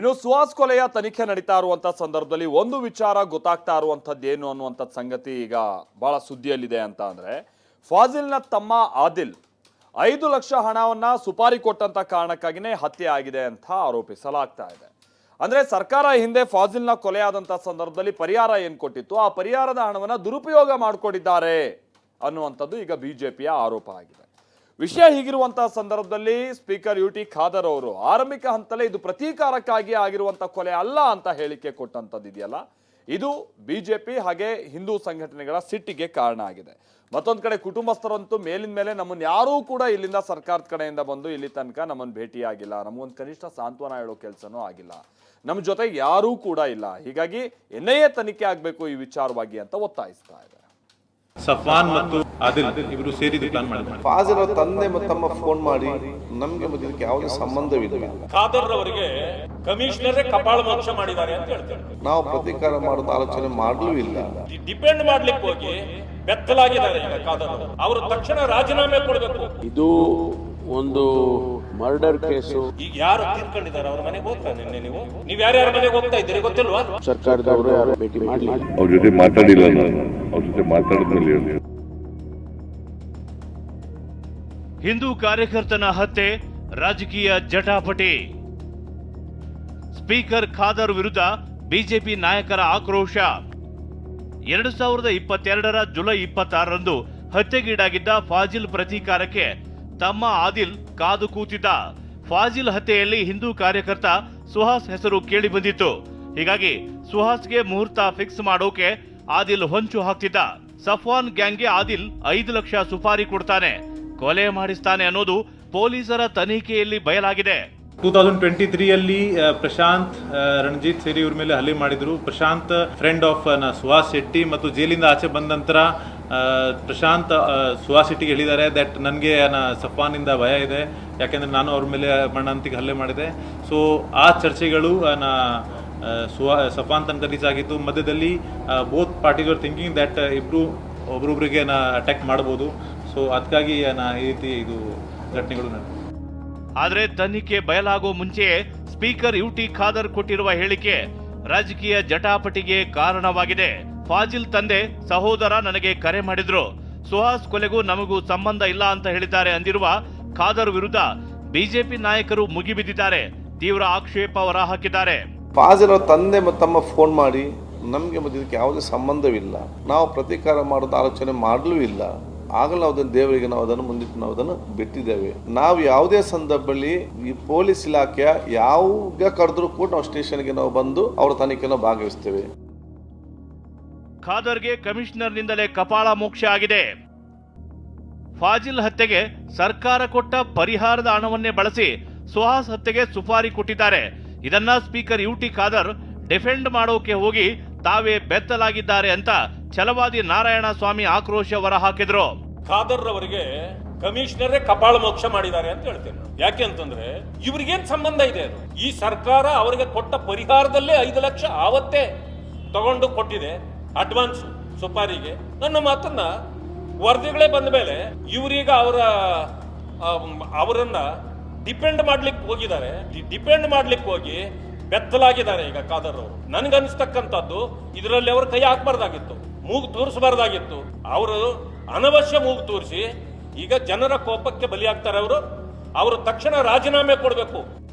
ಇನ್ನು ಸುಹಾಸ್ ಕೊಲೆಯ ತನಿಖೆ ನಡೀತಾ ಇರುವಂತ ಸಂದರ್ಭದಲ್ಲಿ ಒಂದು ವಿಚಾರ ಗೊತ್ತಾಗ್ತಾ ಇರುವಂತದ್ದು ಏನು ಅನ್ನುವಂಥ ಸಂಗತಿ ಈಗ ಬಹಳ ಸುದ್ದಿಯಲ್ಲಿದೆ ಅಂತ ಅಂದ್ರೆ ಫಾಜಿಲ್ನ ತಮ್ಮ ಆದಿಲ್ 5 ಲಕ್ಷ ಹಣವನ್ನ ಸುಪಾರಿ ಕೊಟ್ಟಂತ ಕಾರಣಕ್ಕಾಗಿನೇ ಹತ್ಯೆ ಆಗಿದೆ ಅಂತ ಆರೋಪಿಸಲಾಗ್ತಾ ಇದೆ. ಅಂದ್ರೆ ಸರ್ಕಾರ ಹಿಂದೆ ಫಾಜಿಲ್ನ ಕೊಲೆ ಆದಂತ ಸಂದರ್ಭದಲ್ಲಿ ಪರಿಹಾರ ಏನು ಕೊಟ್ಟಿತ್ತು, ಆ ಪರಿಹಾರದ ಹಣವನ್ನ ದುರುಪಯೋಗ ಮಾಡಿಕೊಂಡಿದ್ದಾರೆ ಅನ್ನುವಂಥದ್ದು ಈಗ ಬಿಜೆಪಿಯ ಆರೋಪ ಆಗಿದೆ. ವಿಷಯ ಹೀಗಿರುವಂತಹ ಸಂದರ್ಭದಲ್ಲಿ ಸ್ಪೀಕರ್ ಯುಟಿ ಖಾದರ್ ಅವರು ಆರಂಭಿಕ ಹಂತದಲ್ಲೇ ಇದು ಪ್ರತೀಕಾರಕ್ಕಾಗಿ ಆಗಿರುವಂತಹ ಕೊಲೆ ಅಲ್ಲ ಅಂತ ಹೇಳಿಕೆ ಕೊಟ್ಟಂತದ್ದು ಇದೆಯಲ್ಲ, ಇದು ಬಿಜೆಪಿ ಹಾಗೆ ಹಿಂದೂ ಸಂಘಟನೆಗಳ ಸಿಟ್ಟಿಗೆ ಕಾರಣ ಆಗಿದೆ. ಮತ್ತೊಂದು ಕಡೆ ಕುಟುಂಬಸ್ಥರಂತೂ ಮೇಲಿನ ಮೇಲೆ ನಮ್ಮನ್ನು ಯಾರೂ ಕೂಡ ಇಲ್ಲಿಂದ ಸರ್ಕಾರದ ಕಡೆಯಿಂದ ಬಂದು ಇಲ್ಲಿ ತನಕ ನಮ್ಮನ್ನು ಭೇಟಿಯಾಗಿಲ್ಲ, ನಮಗೊಂದು ಕನಿಷ್ಠ ಸಾಂತ್ವನ ಹೇಳೋ ಕೆಲಸನೂ ಆಗಿಲ್ಲ, ನಮ್ಮ ಜೊತೆಗೆ ಯಾರೂ ಕೂಡ ಇಲ್ಲ, ಹೀಗಾಗಿ ಎನ್ಐಎ ತನಿಖೆ ಆಗಬೇಕು ಈ ವಿಚಾರವಾಗಿ ಅಂತ ಒತ್ತಾಯಿಸ್ತಾ ಇದೆ. ಸಫಾನ್ ಮತ್ತು ಆದಿಲ್ ಇವರು ಸೇರಿ ಪ್ಲಾನ್ ಮಾಡಿದ್ದಾರೆ. ಫಾಜಿಲ್ ಅವರ ತಂದೆ ಮತ್ತು ತಮ್ಮ ಫೋನ್ ಮಾಡಿ ನಮಗೆ ಇದಕ್ಕೆ ಯಾವುದೇ ಸಂಬಂಧವಿಲ್ಲ, ಖಾದರ್ ಅವರಿಗೆ ಕಮಿಷನರ್ ಕಪಾಳ ಮೋಕ್ಷ ಮಾಡಿದ್ದಾರೆ ಅಂತ ಹೇಳ್ತಾರೆ. ನಾವು ಪ್ರತೀಕಾರ ಮಾಡೋದು ಆಲೋಚನೆ ಮಾಡಲೂ ಇಲ್ಲ. ಡಿಪೆಂಡ್ ಮಾಡ್ಲಿಕ್ಕೆ ಹೋಗಿ ಬೆತ್ತಲಾಗಿದ್ದಾರೆ ಈಗ ಖಾದರ್ ಅವರು ತಕ್ಷಣ ರಾಜೀನಾಮೆ ಕೊಡಬೇಕು. ಇದು ಒಂದು ಮರ್ಡರ್ ಕೇಸು. ಈಗ ಯಾರು ತೀರ್ಕೊಂಡಿದ್ದಾರೆ ಅವ್ರ ಮನೆಗೆ ಹೋಗ್ತಾ ನಿನ್ನೆ ನೀವು ಯಾರ್ಯಾರ ಮನೆಗೆ ಹೋಗ್ತಾ ಇದ್ದೀರಿ ಗೊತ್ತಿಲ್ವಾ? ಸರ್ಕಾರದವರು ಯಾರು ಭೇಟಿ ಮಾಡಲಿಲ್ಲ, ಅವ್ರ ಜೊತೆ ಮಾತಾಡಿಲ್ಲ, ನಾನು ಅವ್ರ ಜೊತೆ ಮಾತಾಡಿದ್ಮೇಲೆ ಹೇಳಿ. ಹಿಂದೂ ಕಾರ್ಯಕರ್ತನ ಹತ್ಯೆ ರಾಜಕೀಯ ಜಟಾಪಟಿ. ಸ್ಪೀಕರ್ ಖಾದರ್ ವಿರುದ್ಧ ಬಿಜೆಪಿ ನಾಯಕರ ಆಕ್ರೋಶ. 2022 ಜುಲೈ 26ರಂದು ಹತ್ಯೆಗೀಡಾಗಿದ್ದ ಫಾಜಿಲ್ ಪ್ರತೀಕಾರಕ್ಕೆ ತಮ್ಮ ಆದಿಲ್ ಕಾದು ಕೂತಿದ್ದ. ಫಾಜಿಲ್ ಹತ್ಯೆಯಲ್ಲಿ ಹಿಂದೂ ಕಾರ್ಯಕರ್ತ ಸುಹಾಸ್ ಹೆಸರು ಕೇಳಿ ಬಂದಿತ್ತು. ಹೀಗಾಗಿ ಸುಹಾಸ್ಗೆ ಮುಹೂರ್ತ ಫಿಕ್ಸ್ ಮಾಡೋಕೆ ಆದಿಲ್ ಹೊಂಚು ಹಾಕ್ತಿದ್ದ. ಸಫ್ವಾನ್ ಗ್ಯಾಂಗ್ಗೆ ಆದಿಲ್ 5 ಲಕ್ಷ ಸುಪಾರಿ ಕೊಡ್ತಾನೆ, ಕೊಲೆ ಮಾಡಿಸ್ತಾನೆ ಅನ್ನೋದು ಪೊಲೀಸರ ತನಿಖೆಯಲ್ಲಿ ಬಯಲಾಗಿದೆ. 2023 ಪ್ರಶಾಂತ್ ರಣಜಿತ್ ಸೇರಿ ಇವ್ರ ಮೇಲೆ ಹಲ್ಲೆ ಮಾಡಿದ್ರು. ಪ್ರಶಾಂತ್ ಫ್ರೆಂಡ್ ಆಫ್ ಸುಹಾಸ್ ಶೆಟ್ಟಿ ಮತ್ತು ಜೈಲಿಂದ ಆಚೆ ಬಂದ ನಂತರ ಪ್ರಶಾಂತ್ ಸುಹಾಸ್ ಶೆಟ್ಟಿಗೆ ಹೇಳಿದ್ದಾರೆ ದಟ್ ನನಗೆ ಸಫಾನಿಂದ ಭಯ ಇದೆ, ಯಾಕೆಂದರೆ ನಾನು ಅವ್ರ ಮೇಲೆ ಮರಣಾಂತಿಕ ಹಲ್ಲೆ ಮಾಡಿದೆ. ಸೊ ಆ ಚರ್ಚೆಗಳು ಸಫಾನ್ ತನಕ ರೀಚ್ ಆಗಿತ್ತು. ಮಧ್ಯದಲ್ಲಿ both parties are thinking that ಒಬ್ರೊಬ್ರಿಗೆ ಅಟ್ಯಾಕ್ ಮಾಡ್ಬೋದು. ಸೊ ಅದಕ್ಕಾಗಿ ಈ ರೀತಿ ಇದು ಘಟನೆಗಳು ನಡೆದಿದೆ. ಆದರೆ ತನಿಖೆ ಬಯಲಾಗೋ ಮುಂಚೆಯೇ ಸ್ಪೀಕರ್ ಯುಟಿ ಖಾದರ್ ಕೊಟ್ಟಿರುವ ಹೇಳಿಕೆ ರಾಜಕೀಯ ಜಟಾಪಟಿಗೆ ಕಾರಣವಾಗಿದೆ. ಫಾಜಿಲ್ ತಂದೆ ಸಹೋದರ ನನಗೆ ಕರೆ ಮಾಡಿದ್ರು, ಸುಹಾಸ್ ಕೊಲೆಗೂ ನಮಗೂ ಸಂಬಂಧ ಇಲ್ಲ ಅಂತ ಹೇಳಿದ್ದಾರೆ ಅಂದಿರುವ ಖಾದರ್ ವಿರುದ್ಧ ಬಿಜೆಪಿ ನಾಯಕರು ಮುಗಿಬಿದ್ದಿದ್ದಾರೆ, ತೀವ್ರ ಆಕ್ಷೇಪ ಹೊರಹಾಕಿದ್ದಾರೆ. ಫಾಜಿಲ್ ಅವರ ತಂದೆ ಮತ್ತು ತಮ್ಮ ಫೋನ್ ಮಾಡಿ ನಮಗೆ ಇದಕ್ಕೆ ಯಾವುದೇ ಸಂಬಂಧವಿಲ್ಲ, ನಾವು ಪ್ರತೀಕಾರ ಮಾಡೋದು ಆಲೋಚನೆ ಮಾಡಲೂ ಇಲ್ಲ, ಆಗಲೂ ನಾವು ಅದನ್ನು ದೇವರಿಗೆ ನಾವು ಅದನ್ನು ಬಿಟ್ಟಿದ್ದೇವೆ. ನಾವು ಯಾವುದೇ ಸಂದರ್ಭದಲ್ಲಿ ಈ ಪೊಲೀಸ್ ಇಲಾಖೆಯ ಯಾವಾಗ ಕರೆದ್ರೂ ಕೂಡ ನಾವು ಸ್ಟೇಷನ್ಗೆ ನಾವು ಬಂದು ಅವರ ತನಿಖೆಯನ್ನು ಭಾಗವಹಿಸ್ತೇವೆ. ಖಾದರ್ಗೆ ಕಮಿಷನರ್ನಿಂದಲೇ ಕಪಾಳ ಮೋಕ್ಷ ಆಗಿದೆ. ಫಾಜಿಲ್ ಹತ್ಯೆಗೆ ಸರ್ಕಾರ ಕೊಟ್ಟ ಪರಿಹಾರದ ಹಣವನ್ನೇ ಬಳಸಿ ಸುಹಾಸ್ ಹತ್ಯೆಗೆ ಸುಪಾರಿ ಕೊಟ್ಟಿದ್ದಾರೆ. ಇದನ್ನ ಸ್ಪೀಕರ್ ಯುಟಿ ಖಾದರ್ ಡಿಫೆಂಡ್ ಮಾಡೋಕೆ ಹೋಗಿ ತಾವೇ ಬೆತ್ತಲಾಗಿದ್ದಾರೆ ಅಂತ ಛಲವಾದಿ ನಾರಾಯಣ ಸ್ವಾಮಿ ಆಕ್ರೋಶ ಹೊರಹಾಕಿದ್ರು. ಖಾದರ್ ಅವರಿಗೆ ಕಮಿಷನರ್ ಕಪಾಳ ಮೋಕ್ಷ ಮಾಡಿದ್ದಾರೆ ಅಂತ ಹೇಳ್ತೇನೆ. ಯಾಕೆ ಅಂತಂದ್ರೆ ಇವ್ರಿಗೇನ್ ಸಂಬಂಧ ಇದೆ? ಅದು ಈ ಸರ್ಕಾರ ಅವರಿಗೆ ಕೊಟ್ಟ ಪರಿಹಾರದಲ್ಲೇ 5 ಲಕ್ಷ ಆವತ್ತೇ ತಗೊಂಡು ಕೊಟ್ಟಿದೆ ಅಡ್ವಾನ್ಸ್ ಸುಪಾರಿಗೆ. ನನ್ನ ಮಾತನ್ನ ವರದಿಗಳೇ ಬಂದ ಮೇಲೆ ಇವರೀಗ ಅವರನ್ನ ಡಿಪೆಂಡ್ ಮಾಡ್ಲಿಕ್ಕೆ ಹೋಗಿದ್ದಾರೆ. ಡಿಪೆಂಡ್ ಮಾಡ್ಲಿಕ್ಕೆ ಹೋಗಿ ಬೆತ್ತಲಾಗಿದ್ದಾರೆ ಈಗ ಖಾದರ್ ಅವರು. ನನ್ಗನ್ಸ್ತಕ್ಕಂಥದ್ದು ಇದರಲ್ಲಿ ಅವರು ಕೈ ಹಾಕ್ಬಾರ್ದಾಗಿತ್ತು, ಮೂಗು ತೋರಿಸಬಾರ್ದಾಗಿತ್ತು. ಅವರು ಅನವಶ್ಯ ಮೂಗು ತೋರಿಸಿ ಈಗ ಜನರ ಕೋಪಕ್ಕೆ ಬಲಿಯಾಗ್ತಾರೆ. ಅವರು ತಕ್ಷಣ ರಾಜೀನಾಮೆ ಕೊಡಬೇಕು.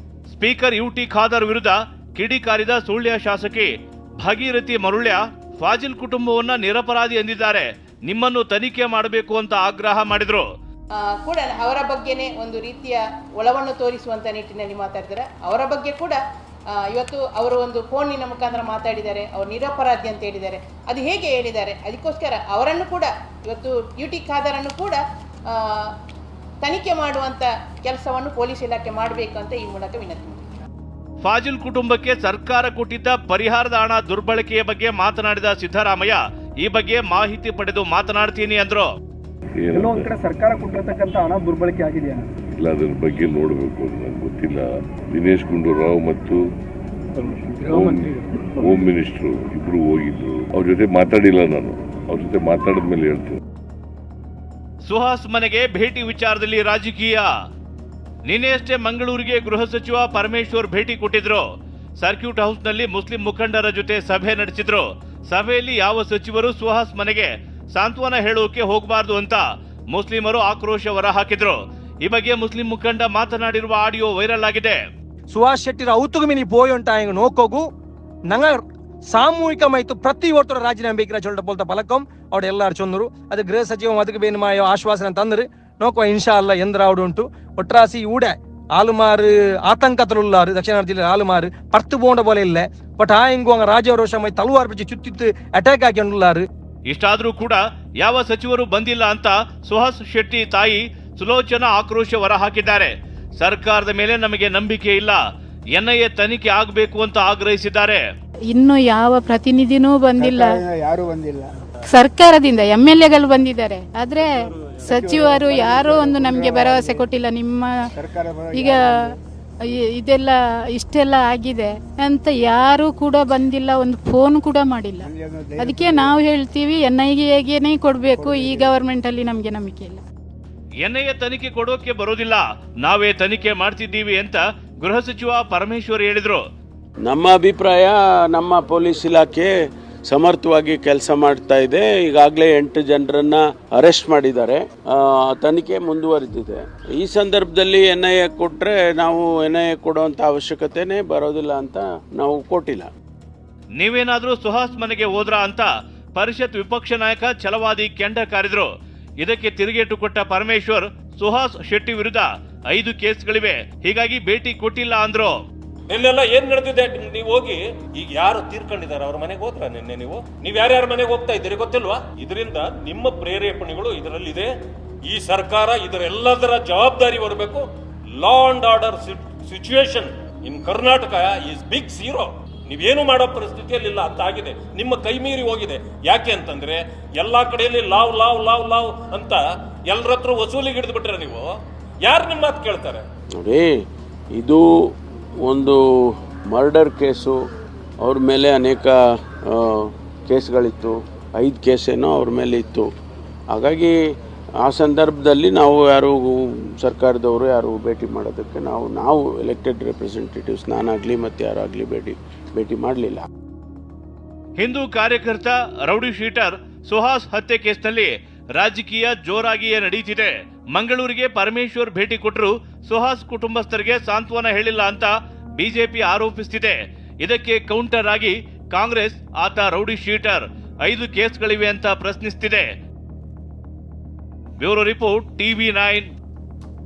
ಸ್ಪೀಕರ್ ಯುಟಿ ಖಾದರ್ ವಿರುದ್ಧ ಕಿಡಿಕಾರಿದ ಸುಳ್ಯ ಶಾಸಕಿ ಭಾಗೀರಥಿ ಮರುಳ್ಯ ಫಾಜಿಲ್ ಕುಟುಂಬವನ್ನ ನಿರಪರಾಧಿ ಎಂದಿದ್ದಾರೆ, ನಿಮ್ಮನ್ನು ತನಿಖೆ ಮಾಡಬೇಕು ಅಂತ ಆಗ್ರಹ ಮಾಡಿದ್ರು. ಕೂಡ ಅವರ ಬಗ್ಗೆನೇ ಒಂದು ರೀತಿಯ ಒಲವನ್ನು ತೋರಿಸುವಂತ ನಿಟ್ಟಿನಲ್ಲಿ ಮಾತಾಡಿದ್ದಾರೆ. ಅವರ ಬಗ್ಗೆ ಕೂಡ ಇವತ್ತು ಅವರು ಒಂದು ಫೋನಿನ ಮುಖಾಂತರ ಮಾತಾಡಿದ್ದಾರೆ, ಅವರು ನಿರಪರಾಧಿ ಅಂತ ಹೇಳಿದ್ದಾರೆ. ಅದು ಹೇಗೆ ಹೇಳಿದ್ದಾರೆ? ಅದಕ್ಕೋಸ್ಕರ ಅವರನ್ನು ಕೂಡ ಇವತ್ತು ಯುಟಿ ಖಾದರನ್ನು ಕೂಡ ತನಿಖೆ ಮಾಡುವಂತ ಕೆಲಸವನ್ನು ಪೊಲೀಸ್ ಇಲಾಖೆ ಮಾಡಬೇಕು ಅಂತ ಈ ಮೂಲಕ ವಿನಂತಿ. ಫಾಜಿಲ್ ಕುಟುಂಬಕ್ಕೆ ಸರ್ಕಾರ ಕೊಟ್ಟಿದ್ದ ಪರಿಹಾರದ ಹಣ ದುರ್ಬಳಕೆಯ ಬಗ್ಗೆ ಮಾತನಾಡಿದ ಸಿದ್ದರಾಮಯ್ಯ, ಈ ಬಗ್ಗೆ ಮಾಹಿತಿ ಪಡೆದು ಮಾತನಾಡ್ತೀನಿ ಅಂದ್ರು. ಕೆಲವೊಂದು ಕಡೆ ಸರ್ಕಾರ ಕೊಟ್ಟಿರ್ತಕ್ಕಂಥ ಹಣ ದುರ್ಬಳಕೆ ಆಗಿದೆಯಾ ಇಲ್ಲ, ಅದ್ರ ಬಗ್ಗೆ ನೋಡಬೇಕು, ನನಗೆ ಗೊತ್ತಿಲ್ಲ. ದಿನೇಶ್ ಗುಂಡೂರಾವ್ ಮತ್ತು ಹೋಮ್ ಮಿನಿಸ್ಟ್ರು ಇಬ್ರು ಹೋಗಿದ್ರು, ಅವ್ರ ಜೊತೆ ಮಾತಾಡಿಲ್ಲ, ನಾನು ಅವ್ರ ಜೊತೆ ಮಾತಾಡಿದ್ಮೇಲೆ ಹೇಳ್ತೀನಿ. ಸುಹಾಸ್ ಮನೆಗೆ ಭೇಟಿ ವಿಚಾರದಲ್ಲಿ ರಾಜಕೀಯ. ನಿನ್ನೆಯಷ್ಟೇ ಮಂಗಳೂರಿಗೆ ಗೃಹ ಸಚಿವ ಪರಮೇಶ್ವರ್ ಭೇಟಿ ಕೊಟ್ಟಿದ್ರು. ಸರ್ಕ್ಯೂಟ್ ಹೌಸ್ನಲ್ಲಿ ಮುಸ್ಲಿಂ ಮುಖಂಡರ ಜೊತೆ ಸಭೆ ನಡೆಸಿದ್ರು. ಸಭೆಯಲ್ಲಿ ಯಾವ ಸಚಿವರು ಸುಹಾಸ್ ಮನೆಗೆ ಸಾಂತ್ವನ ಹೇಳೋಕೆ ಹೋಗಬಾರದು ಅಂತ ಮುಸ್ಲಿಮರು ಆಕ್ರೋಶ ಹೊರಹಾಕಿದ್ರು. ಈ ಬಗ್ಗೆ ಮುಸ್ಲಿಂ ಮುಖಂಡ ಮಾತನಾಡಿರುವ ಆಡಿಯೋ ವೈರಲ್ ಆಗಿದೆ. ಸುಹಾಸ್ ಶೆಟ್ಟಿರ ಔತುಗು ಮಿನಿ ಪೋಯುಂಟ ಹಿಂಗ್ ನೋಕೋಗು ನಂಗ ಸಾಮೂಹಿಕಮಾಯ್ತು ಪ್ರತಿ ಒಟ್ಟರ ರಾಜೀನಾಮೆ ಬೇಕಿರ ಚೊಲ್ಟ ಬೋಲ್ತ ಪಲಕಂ ಅವ್ರು ಎಲ್ಲಾರು ಚೊಂದರು ಅದು ಗೃಹ ಸಚಿವ ಅದಕ್ಕೆ ಬೇನು ಮಾಯೋ ಆಶ್ವಾಸನೆ ತಂದ್ರು ನೋಕೋ ಇನ್ಶಾ ಅಲ್ಲ ಎಂದ್ರ ಅವಡು ಉಂಟು ಒಟ್ರಾಸಿ ಊಡೆ ಆಲುಮಾರು ಆತಂಕತಲುಲ್ಲಾರು ದಕ್ಷಿಣ ಜಿಲ್ಲೆ ಆಲುಮಾರು ಪರ್ತು ಬೋಂಡ ಬೋಲೆ ಇಲ್ಲ ಬಟ್ ಆ ಹಿಂಗು ಹಂಗ ರಾಜವರೋಷಮೈ ತಲವಾರು ಬಿಚ್ಚಿ ಚುತ್ತಿತ್ತು ಅಟ್ಯಾಕ್ ಹಾಕಿಕೊಂಡುಲ್ಲಾರು. ಇಷ್ಟಾದ್ರೂ ಕೂಡ ಯಾವ ಸಚಿವರು ಬಂದಿಲ್ಲ ಅಂತ ಸುಹಾಸ್ ಶೆಟ್ಟಿ ತಾಯಿ ಸುಲೋಚನಾ ಆಕ್ರೋಶ ಹೊರಹಾಕಿದ್ದಾರೆ. ಸರ್ಕಾರದ ಮೇಲೆ ನಮಗೆ ನಂಬಿಕೆ ಇಲ್ಲ, ಎನ್ಐಎ ತನಿಖೆ ಆಗಬೇಕು ಅಂತ ಆಗ್ರಹಿಸಿದ್ದಾರೆ. ಇನ್ನು ಯಾವ ಪ್ರತಿನಿಧಿನೂ ಬಂದಿಲ್ಲ, ಯಾರು ಬಂದಿಲ್ಲ. ಸರ್ಕಾರದಿಂದ MLAಗಳು ಬಂದಿದ್ದಾರೆ, ಆದ್ರೆ ಸಚಿವರು ಯಾರೋ ಒಂದು ನಮ್ಗೆ ಭರವಸೆ ಕೊಟ್ಟಿಲ್ಲ. ನಿಮ್ಮ ಈಗ ಇದೆಲ್ಲ ಇಷ್ಟೆಲ್ಲ ಆಗಿದೆ ಅಂತ ಯಾರು ಕೂಡ ಬಂದಿಲ್ಲ, ಒಂದು ಫೋನ್ ಕೂಡ ಮಾಡಿಲ್ಲ. ಅದಕ್ಕೆ ನಾವು ಹೇಳ್ತೀವಿ NIAಗೇನೆ ಕೊಡ್ಬೇಕು, ಈ ಗವರ್ಮೆಂಟ್ ಅಲ್ಲಿ ನಮ್ಗೆ ನಂಬಿಕೆ ಇಲ್ಲ. ಎನ್ಐಎ ತನಿಖೆ ಕೊಡೋಕೆ ಬರೋದಿಲ್ಲ, ನಾವೇ ತನಿಖೆ ಮಾಡ್ತಿದ್ದೀವಿ ಅಂತ ಗೃಹ ಸಚಿವ ಪರಮೇಶ್ವರ್ ಹೇಳಿದ್ರು. ನಮ್ಮ ಅಭಿಪ್ರಾಯ, ನಮ್ಮ ಪೊಲೀಸ್ ಇಲಾಖೆ ಸಮರ್ಥವಾಗಿ ಕೆಲಸ ಮಾಡ್ತಾ ಇದೆ. ಈಗಾಗಲೇ 8 ಜನರನ್ನ ಅರೆಸ್ಟ್ ಮಾಡಿದ್ದಾರೆ. ತನಿಖೆ ಮುಂದುವರೆದಿದೆ. ಈ ಸಂದರ್ಭದಲ್ಲಿ NIA ಕೊಟ್ರೆ ನಾವು NIA ಕೊಡುವಂತ ಅವಶ್ಯಕತೆನೇ ಬರೋದಿಲ್ಲ ಅಂತ ನಾವು ಕೊಟ್ಟಿಲ್ಲ. ನೀವೇನಾದ್ರೂ ಸುಹಾಸ್ ಮನೆಗೆ ಹೋದ್ರಾ ಅಂತ ಪರಿಷತ್ ವಿಪಕ್ಷ ನಾಯಕ ಛಲವಾದಿ ಕೆಂಡ ಕಾರಿದ್ರು. ಇದಕ್ಕೆ ತಿರುಗೇಟು ಕೊಟ್ಟ ಪರಮೇಶ್ವರ್ ಸುಹಾಸ್ ಶೆಟ್ಟಿ ವಿರುದ್ಧ 5 ಕೇಸ್ಗಳಿವೆ, ಹೀಗಾಗಿ ಭೇಟಿ ಕೊಟ್ಟಿಲ್ಲ ಅಂದ್ರು. ಇಲ್ಲೆಲ್ಲ ಏನ್ ನಡೆದಿದೆ ನೀವು ಹೋಗಿ, ಈಗ ಯಾರು ತೀರ್ಕೊಂಡಿದ್ದಾರೆ ಅವ್ರ ಮನೆಗೆ ಹೋದ್ರ ನಿನ್ನೆ ನೀವು ಯಾರ್ಯಾರ ಮನೆಗೆ ಹೋಗ್ತಾ ಇದ್ದೀರಿ ಗೊತ್ತಿಲ್ವಾ? ಇದರಿಂದ ನಿಮ್ಮ ಪ್ರೇರೇಪಣೆಗಳು ಇದರಲ್ಲಿದೆ. ಈ ಸರ್ಕಾರ ಇದರೆಲ್ಲದರ ಜವಾಬ್ದಾರಿ ಬರಬೇಕು. Law and order situation in Karnataka is big zero. ನೀವೇನು ಮಾಡೋ ಪರಿಸ್ಥಿತಿಯಲ್ಲಿ ಇಲ್ಲ ಅಂತ ಆಗಿದೆ, ನಿಮ್ಮ ಕೈ ಮೀರಿ ಹೋಗಿದೆ. ಯಾಕೆ ಅಂತಂದ್ರೆ ಎಲ್ಲಾ ಕಡೆಯಲ್ಲಿ ಲಾವ್ ಲಾವ್ ಲಾವ್ ಲಾವ್ ಅಂತ ಎಲ್ಲರ ಹತ್ರ ವಸೂಲಿಗೆ ಹಿಡಿದು ಬಿಟ್ರೆ ನೀವು ಯಾರು ನಿಮ್ಮ ಮಾತು ಕೇಳ್ತಾರೆ? ನೋಡಿ, ಇದು ಒಂದು ಮರ್ಡರ್ ಕೇಸು, ಅವ್ರ ಮೇಲೆ ಅನೇಕ ಕೇಸ್ಗಳಿತ್ತು, 5 ಕೇಸೇನೋ ಅವ್ರ ಮೇಲೆ ಇತ್ತು. ಹಾಗಾಗಿ ಆ ಸಂದರ್ಭದಲ್ಲಿ ನಾವು ಯಾರು ಸರ್ಕಾರದವರು ಯಾರು ಭೇಟಿ ಮಾಡೋದಕ್ಕೆ ನಾವು ಎಲೆಕ್ಟೆಡ್ ರೆಪ್ರೆಸೆಂಟೇಟಿವ್ಸ್, ನಾನಾಗಲಿ ಮತ್ತು ಯಾರಾಗಲಿ ಭೇಟಿ ಮಾಡಲಿಲ್ಲ. ಹಿಂದೂ ಕಾರ್ಯಕರ್ತ ರೌಡಿ ಶೀಟರ್ ಸುಹಾಸ್ ಹತ್ಯೆ ಕೇಸ್ನಲ್ಲಿ ರಾಜಕೀಯ ಜೋರಾಗಿಯೇ ನಡೆಯುತ್ತಿದೆ. ಮಂಗಳೂರಿಗೆ ಪರಮೇಶ್ವರ್ ಭೇಟಿ ಕೊಟ್ಟರು, ಸುಹಾಸ್ ಕುಟುಂಬಸ್ಥರಿಗೆ ಸಾಂತ್ವನ ಹೇಳಿಲ್ಲ ಅಂತ ಬಿಜೆಪಿ ಆರೋಪಿಸುತ್ತಿದೆ. ಇದಕ್ಕೆ ಕೌಂಟರ್ ಆಗಿ ಕಾಂಗ್ರೆಸ್ ಆತ ರೌಡಿ ಶೀಟರ್ 5 ಕೇಸ್ಗಳಿವೆ ಅಂತ ಪ್ರಶ್ನಿಸುತ್ತಿದೆ. Bureau report TV9.